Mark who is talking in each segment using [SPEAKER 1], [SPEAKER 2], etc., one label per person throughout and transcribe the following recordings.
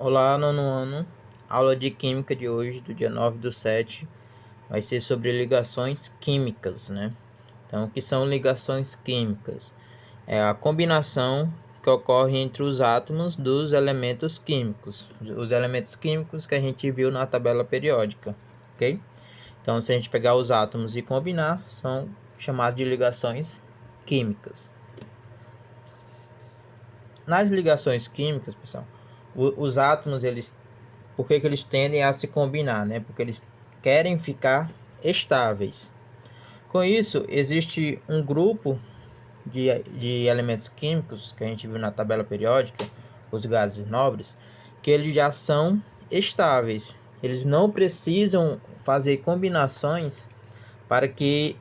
[SPEAKER 1] Olá, nono ano. Aula de Química de hoje, do dia 9/7, vai ser sobre ligações químicas, né? Então, o que são ligações químicas? É a combinação que ocorre entre os átomos dos elementos químicos. Os elementos químicos que a gente viu na tabela periódica, ok? Então, se a gente pegar os átomos e combinar, são chamados de ligações químicas. Nas ligações químicas, pessoal, os átomos, por que eles tendem a se combinar, né? Porque eles querem ficar estáveis. Com isso, existe um grupo de elementos químicos que a gente viu na tabela periódica, os gases nobres, que eles já são estáveis. Eles não precisam fazer combinações para que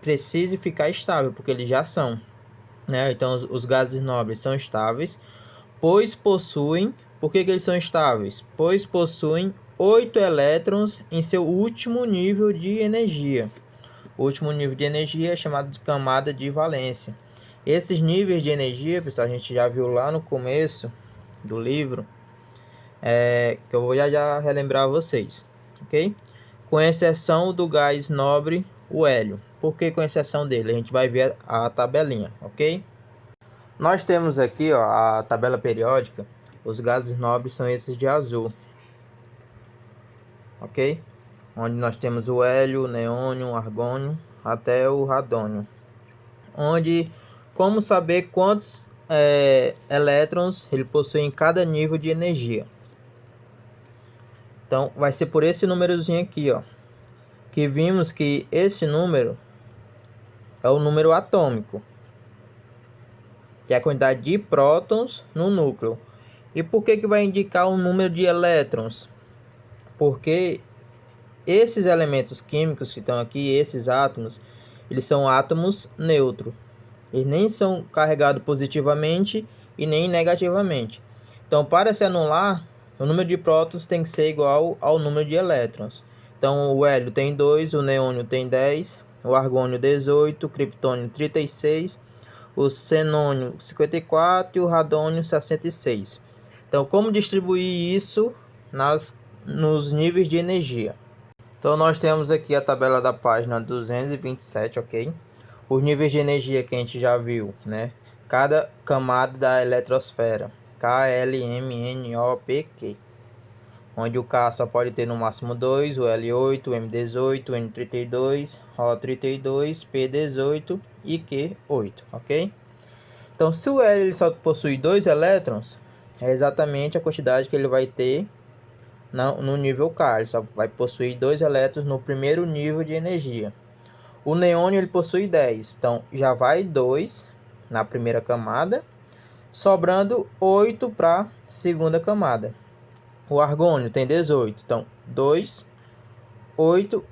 [SPEAKER 1] precise ficar estável, porque eles já são, né? Então, os gases nobres são estáveis, pois possuem... Por que eles são estáveis? Pois possuem 8 elétrons em seu último nível de energia. O último nível de energia é chamado de camada de valência. Esses níveis de energia, pessoal, a gente já viu lá no começo do livro, que eu vou já relembrar vocês, ok? Com exceção do gás nobre, o hélio. Por que com exceção dele? A gente vai ver a tabelinha, ok? Nós temos aqui, ó, a tabela periódica. Os gases nobres são esses de azul, ok? Onde nós temos o hélio, o neônio, o argônio, até o radônio. Como saber quantos elétrons ele possui em cada nível de energia? Então, vai ser por esse númerozinho aqui, ó, que vimos que esse número é o número atômico, que é a quantidade de prótons no núcleo. E por que vai indicar o número de elétrons? Porque esses elementos químicos que estão aqui, esses átomos, eles são átomos neutros. Eles nem são carregados positivamente e nem negativamente. Então, para se anular, o número de prótons tem que ser igual ao número de elétrons. Então, o hélio tem 2, o neônio tem 10, o argônio 18, o criptônio 36, o xenônio 54 e o radônio 66. Então, como distribuir isso nos níveis de energia? Então, nós temos aqui a tabela da página 227, ok? Os níveis de energia que a gente já viu, né? Cada camada da eletrosfera, K, L, M, N, O, P, Q. Onde o K só pode ter no máximo 2, o L8, o M18, o N32, O32, P18 e Q8, ok? Então, se o L ele só possui 2 elétrons, é exatamente a quantidade que ele vai ter no nível K. Ele só vai possuir 2 elétrons no primeiro nível de energia. O neônio ele possui 10, então já vai 2 na primeira camada, sobrando 8 para a segunda camada. O argônio tem 18, então 2, 8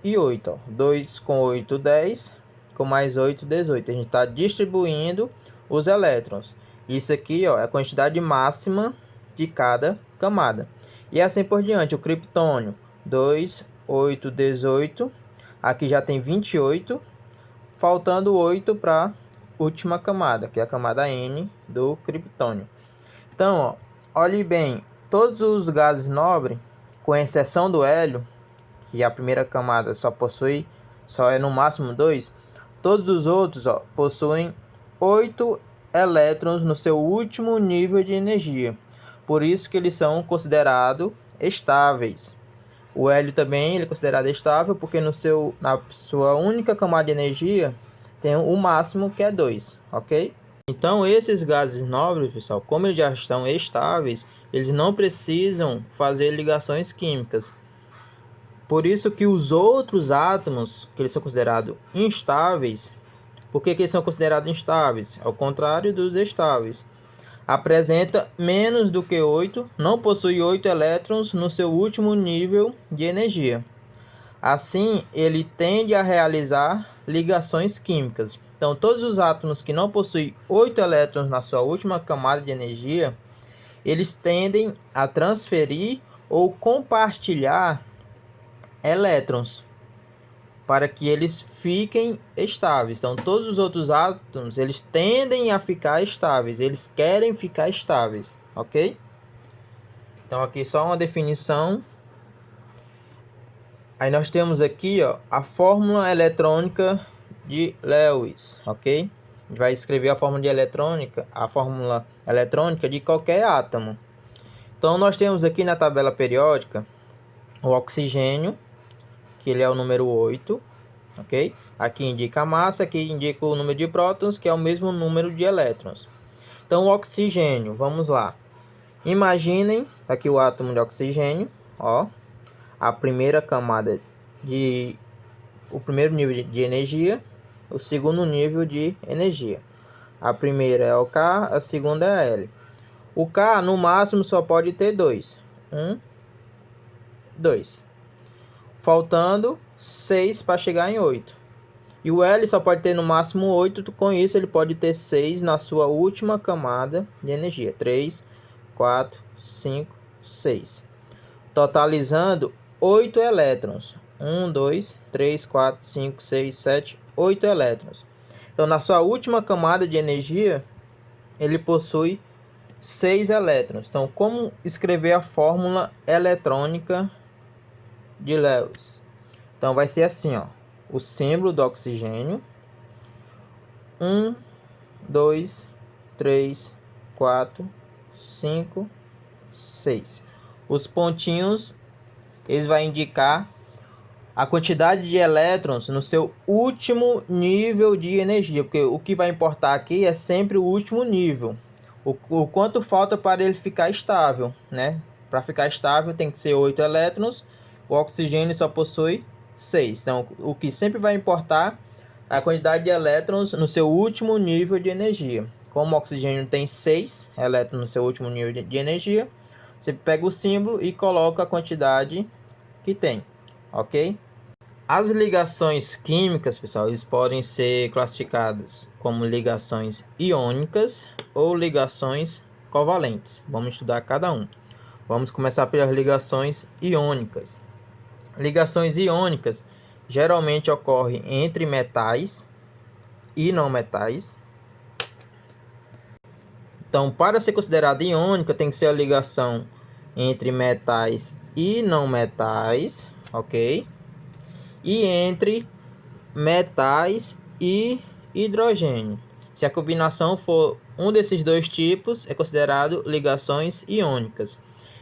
[SPEAKER 1] e 8. Ó. 2 com 8, 10, com mais 8, 18. A gente está distribuindo os elétrons. Isso aqui, ó, é a quantidade máxima de cada camada. E assim por diante. O criptônio, 2, 8, 18. Aqui já tem 28, faltando 8 para a última camada, que é a camada N do criptônio. Então, ó, olhe bem, todos os gases nobres, com exceção do hélio, que a primeira camada só é no máximo 2, todos os outros, ó, possuem 8 elétrons no seu último nível de energia. Por isso que eles são considerados estáveis. O hélio também ele é considerado estável porque na sua única camada de energia tem o máximo que é 2, ok? Então esses gases nobres, pessoal, como eles já estão estáveis, eles não precisam fazer ligações químicas. Por isso que os outros átomos, que eles são considerados instáveis, por que eles são considerados instáveis? Ao contrário dos estáveis. Apresenta menos do que 8, não possui 8 elétrons no seu último nível de energia. Assim, ele tende a realizar ligações químicas. Então, todos os átomos que não possuem 8 elétrons na sua última camada de energia, eles tendem a transferir ou compartilhar elétrons para que eles fiquem estáveis. Então, todos os outros átomos, eles tendem a ficar estáveis, eles querem ficar estáveis, ok? Então aqui só uma definição. Aí nós temos aqui, ó, a fórmula eletrônica de Lewis, ok? A gente vai escrever a fórmula eletrônica de qualquer átomo. Então nós temos aqui na tabela periódica o oxigênio, que ele é o número 8, ok? Aqui indica a massa, aqui indica o número de prótons, que é o mesmo número de elétrons. Então o oxigênio, vamos lá. Imaginem, tá aqui o átomo de oxigênio, ó. A primeira camada o primeiro nível de energia, o segundo nível de energia. A primeira é o K, a segunda é a L. O K no máximo só pode ter 2. 2. Faltando 6 para chegar em 8. E o L só pode ter no máximo 8, com isso ele pode ter 6 na sua última camada de energia. 3, 4, 5, 6. Totalizando 8 elétrons. 1, 2, 3, 4, 5, 6, 7, 8 elétrons. Então, na sua última camada de energia, ele possui 6 elétrons. Então, como escrever a fórmula eletrônica de Lewis? Então, vai ser assim, ó. O símbolo do oxigênio. 1, 2, 3, 4, 5, 6. Os pontinhos, eles vão indicar a quantidade de elétrons no seu último nível de energia, porque o que vai importar aqui é sempre o último nível, o quanto falta para ele ficar estável, né? Para ficar estável tem que ser 8 elétrons, o oxigênio só possui 6. Então, o que sempre vai importar é a quantidade de elétrons no seu último nível de energia. Como o oxigênio tem 6 elétrons no seu último nível de energia, você pega o símbolo e coloca a quantidade que tem, ok? As ligações químicas, pessoal, eles podem ser classificadas como ligações iônicas ou ligações covalentes. Vamos estudar cada um. Vamos começar pelas ligações iônicas. Ligações iônicas geralmente ocorrem entre metais e não metais. Então, para ser considerada iônica, tem que ser a ligação entre metais e não metais, ok? E entre metais e hidrogênio. Se a combinação for um desses dois tipos, é considerado ligações iônicas.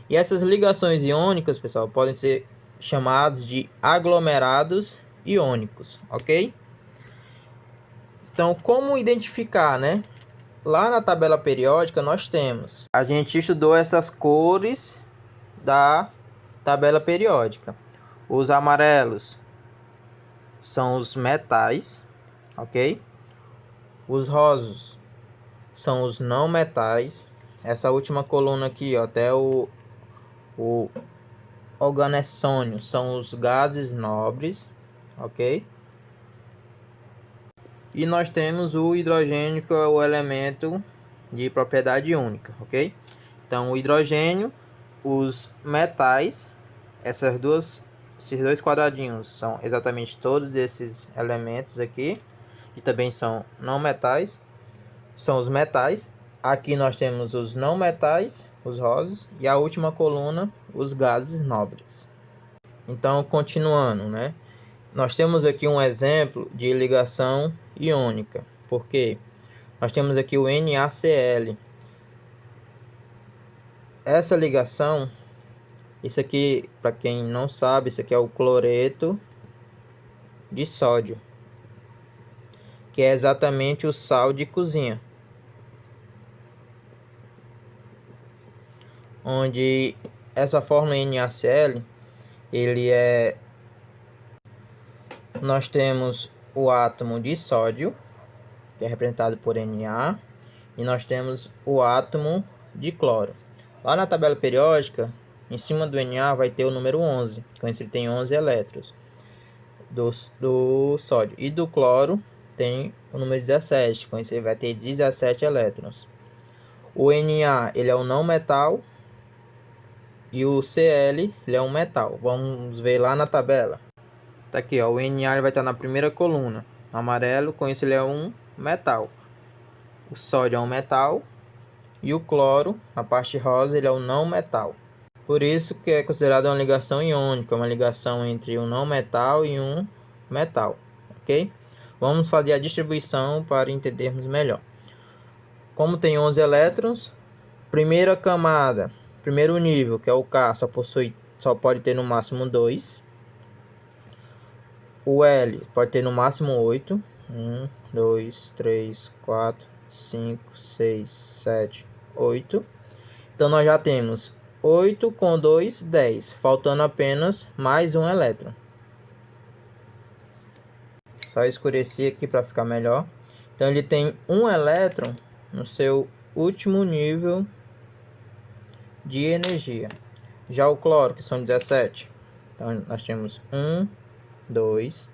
[SPEAKER 1] E essas ligações iônicas, pessoal, podem ser chamadas de aglomerados iônicos, ok? Então, como identificar, né? Lá na tabela periódica nós temos, a gente estudou essas cores da tabela periódica. Os amarelos são os metais, ok? Os rosas são os não metais. Essa última coluna aqui, ó, até o organessônio são os gases nobres, ok? E nós temos o hidrogênio, que é o elemento de propriedade única, ok? Então, o hidrogênio, os metais, esses dois quadradinhos são exatamente todos esses elementos aqui, e também são não metais, são os metais. Aqui nós temos os não metais, os rosas, e a última coluna, os gases nobres. Então, continuando, né? Nós temos aqui um exemplo de ligação iônica, porque nós temos aqui o NaCl. Essa ligação, isso aqui, para quem não sabe, isso aqui é o cloreto de sódio, que é exatamente o sal de cozinha, onde essa fórmula NaCl, nós temos o átomo de sódio, que é representado por Na, e nós temos o átomo de cloro. Lá na tabela periódica, em cima do Na vai ter o número 11, com isso ele tem 11 elétrons do sódio, e do cloro tem o número 17, com isso ele vai ter 17 elétrons. O Na, ele é um não metal, e o Cl, ele é um metal. Vamos ver lá na tabela. Tá aqui, ó, o Na ele vai estar na primeira coluna, amarelo, com isso ele é um metal. O sódio é um metal, e o cloro, na parte rosa, ele é um não metal. Por isso que é considerada uma ligação iônica, uma ligação entre um não metal e um metal, ok? Vamos fazer a distribuição para entendermos melhor. Como tem 11 elétrons, primeira camada, primeiro nível, que é o K, só pode ter no máximo 2. O L pode ter no máximo 8. 1, 2, 3, 4, 5, 6, 7, 8. Então nós já temos 8 com 2, 10, faltando apenas mais um elétron. Só escurecer aqui para ficar melhor. Então ele tem um elétron no seu último nível de energia. Já o cloro, que são 17. Então nós temos 1, 2.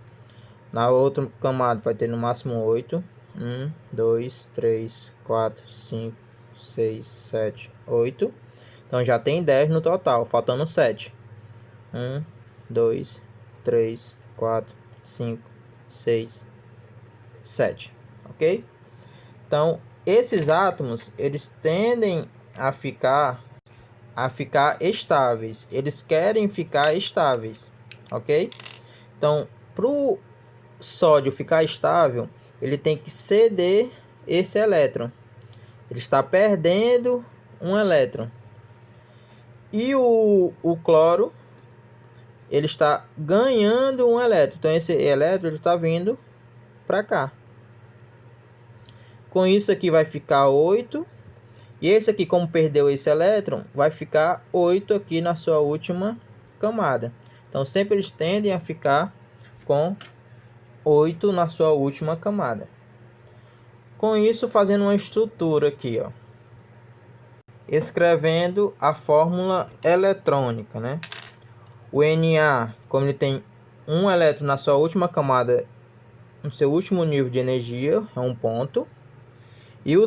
[SPEAKER 1] Na outra camada vai ter no máximo 8. 1, 2, 3, 4, 5, 6, 7, 8. Então já tem 10 no total, faltando 7. 1, 2, 3, 4, 5, 6, 7. Ok? Então, esses átomos, eles tendem a ficar estáveis. Eles querem ficar estáveis. Ok? Então, para o sódio ficar estável, ele tem que ceder esse elétron. Ele está perdendo um elétron. E o cloro, ele está ganhando um elétron. Então esse elétron ele está vindo para cá. Com isso aqui vai ficar 8. E esse aqui, como perdeu esse elétron, vai ficar 8 aqui na sua última camada. Então sempre eles tendem a ficar com 8 na sua última camada. Com isso, fazendo uma estrutura aqui, ó, escrevendo a fórmula eletrônica, né? O Na, como ele tem um elétron na sua última camada, no seu último nível de energia, é um ponto. E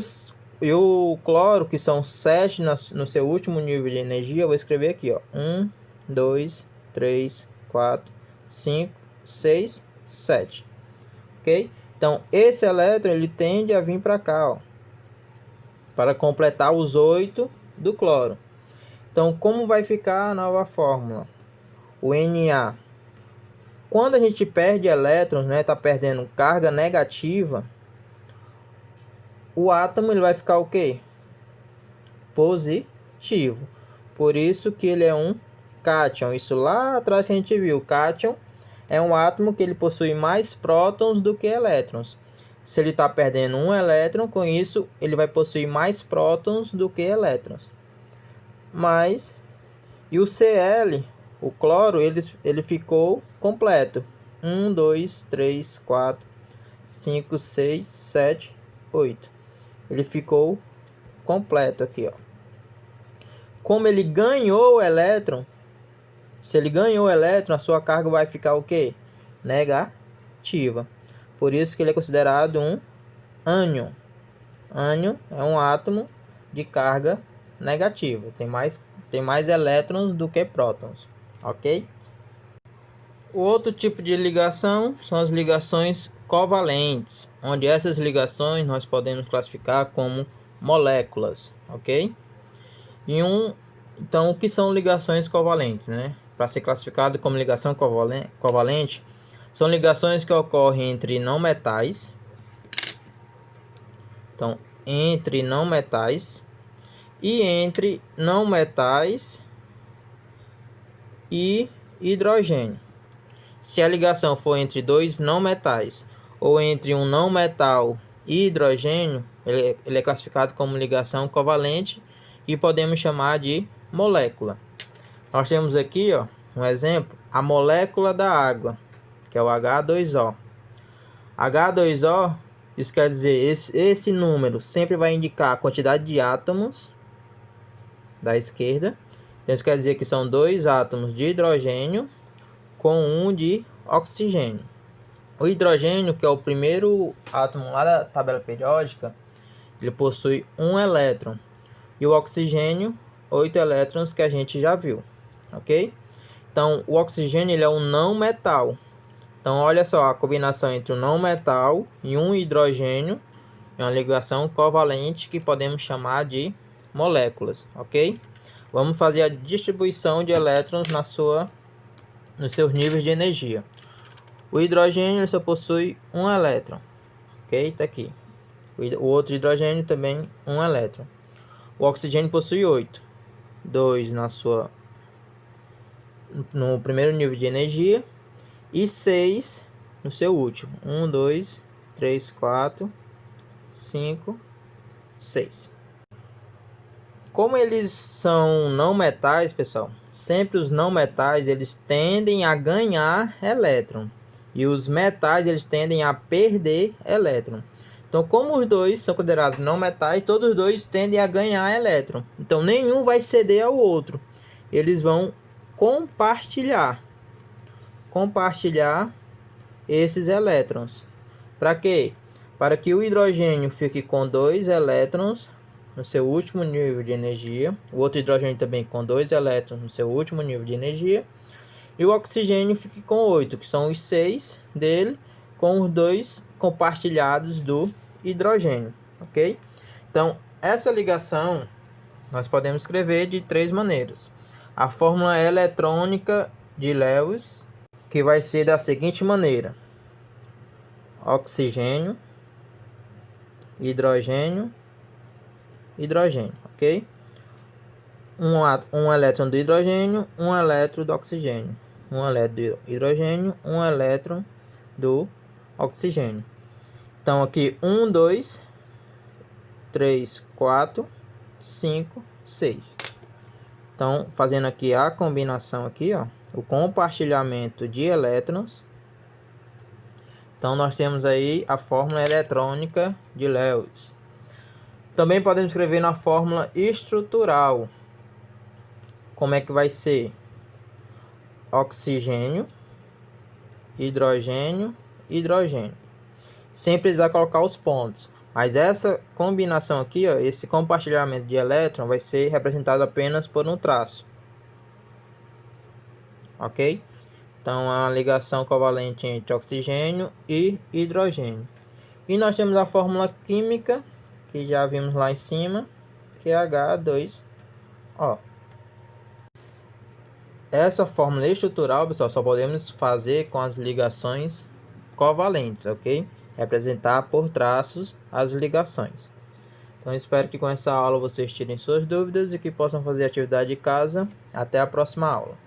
[SPEAKER 1] o cloro, que são 7 no seu último nível de energia, eu vou escrever aqui, ó, 1, 2, 3, 4, 5, 6, 7. Ok? Então, esse elétron ele tende a vir para cá, ó, para completar os 8 do cloro. Então, como vai ficar a nova fórmula? O Na, quando a gente perde elétrons, né, tá perdendo carga negativa, o átomo ele vai ficar o quê? Positivo. Por isso que ele é um cátion. Isso lá atrás que a gente viu. O cátion é um átomo que ele possui mais prótons do que elétrons. Se ele está perdendo um elétron, com isso ele vai possuir mais prótons do que elétrons. Mas, e o Cl, o cloro, ele ficou completo. 1, 2, 3, 4, 5, 6, 7, 8. Ele ficou completo aqui, ó. Como ele ganhou o elétron, se ele ganhou o elétron, a sua carga vai ficar o quê? Negativa. Por isso que ele é considerado um ânion. Ânion é um átomo de carga negativa. Tem mais elétrons do que prótons. Ok? O outro tipo de ligação são as ligações covalentes, onde essas ligações nós podemos classificar como moléculas, ok? Então, o que são ligações covalentes, né? Para ser classificado como ligação covalente, são ligações que ocorrem entre não metais. Então, entre não metais e entre não metais e hidrogênio. Se a ligação for entre dois não metais ou entre um não metal e hidrogênio, ele é classificado como ligação covalente e podemos chamar de molécula. Nós temos aqui, ó, um exemplo, a molécula da água, que é o H2O. H2O, isso quer dizer, esse número sempre vai indicar a quantidade de átomos da esquerda. Então, isso quer dizer que são 2 átomos de hidrogênio com 1 de oxigênio. O hidrogênio, que é o primeiro átomo lá da tabela periódica, ele possui 1 elétron. E o oxigênio, 8 elétrons, que a gente já viu. Ok? Então, o oxigênio ele é um não metal. Então, olha só, a combinação entre um não metal e um hidrogênio é uma ligação covalente que podemos chamar de moléculas. Ok? Vamos fazer a distribuição de elétrons nos seus níveis de energia. O hidrogênio só possui um elétron, ok? Tá aqui. O outro hidrogênio também um elétron. O oxigênio possui 8, 2 no primeiro nível de energia e 6 no seu último. 1, 2, 3, 4, 5, 6. Como eles são não metais, pessoal, sempre os não metais eles tendem a ganhar elétron e os metais eles tendem a perder elétron. Então, como os dois são considerados não metais, todos os dois tendem a ganhar elétron. Então, nenhum vai ceder ao outro. Eles vão compartilhar esses elétrons. Para quê? Para que o hidrogênio fique com 2 elétrons no seu último nível de energia, o outro hidrogênio também com 2 elétrons no seu último nível de energia, e o oxigênio fique com 8, que são os 6 dele, com os 2 compartilhados do hidrogênio, ok? Então, essa ligação nós podemos escrever de 3 maneiras. A fórmula eletrônica de Lewis, que vai ser da seguinte maneira: oxigênio, hidrogênio, hidrogênio, ok? Um elétron do hidrogênio, um elétron do oxigênio, um elétron do hidrogênio, um elétron do oxigênio. Então aqui 1, 2, 3, 4, 5, 6. Então fazendo aqui a combinação aqui, ó, o compartilhamento de elétrons. Então nós temos aí a fórmula eletrônica de Lewis. Também podemos escrever na fórmula estrutural. Como é que vai ser? Oxigênio, hidrogênio, hidrogênio. Sem precisar colocar os pontos. Mas essa combinação aqui, ó, esse compartilhamento de elétron vai ser representado apenas por um traço. Ok? Então, a ligação covalente entre oxigênio e hidrogênio. E nós temos a fórmula química, que já vimos lá em cima, que é H2O. Essa fórmula estrutural, pessoal, só podemos fazer com as ligações covalentes, ok? Representar por traços as ligações. Então, espero que com essa aula vocês tirem suas dúvidas e que possam fazer atividade de casa. Até a próxima aula.